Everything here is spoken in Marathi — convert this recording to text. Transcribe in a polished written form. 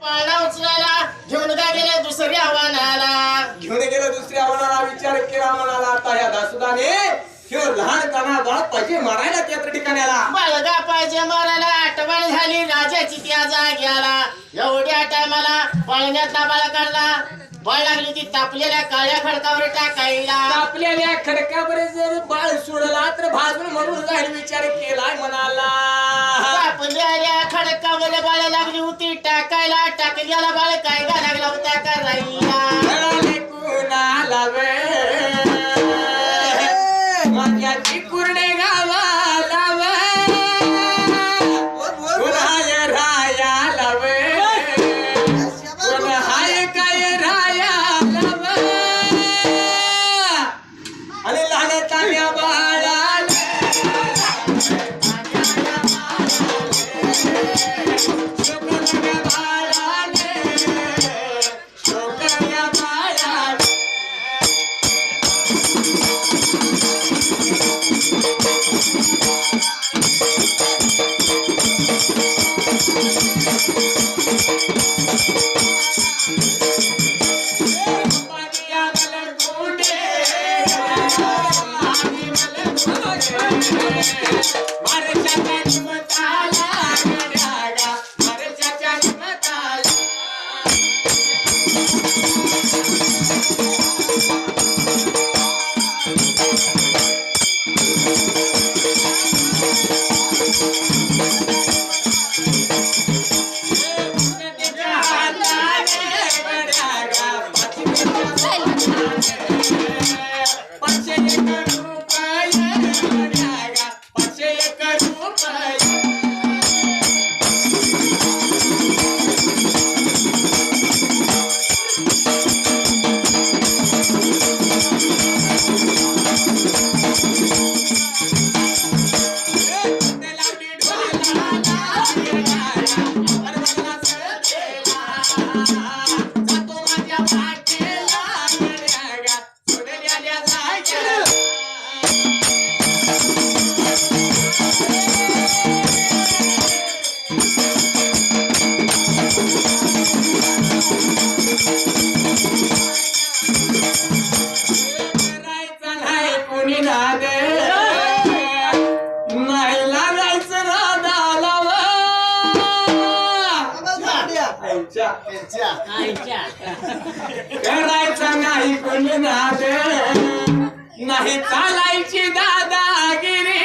पाळणा उचलायला घेऊन का गेले दुसऱ्या आव्हानाला. घेऊन गेलो दुसऱ्या आव्हानाला. विचार केला म्हणाला आता या दासुदाने ह्यो लहानपणा बाळ पाहिजे मारायला त्या ठिकाण्याला. बाळगा पाहिजे मारायला आठवण झाली राजाची त्या जाग्याला. एवढ्या टायमाला पाळण्यातला बाळ काढला. बाळ लागली ती तापलेल्या काळ्या खडकावर टाकायला. तापलेल्या खडकावर जर बाळ सोडला तर भाजून म्हणून जाईल विचार केलाय म्हणाला. तापलेल्या खडकावर बाळ लागली होती टाकायला. टाकल्याला बाळ काय का लागला होता करायला. कुणाला वे माझ्याची कुरडे गावाला वे कुणाय रायाला वे कुणाय काय रायाला वे आणि लहान तान्या बाळाला शोकल्या बाळाले शोकल्या बाळाले. करायचा नाही कोणी नाद नाही चालायची दादागिरी.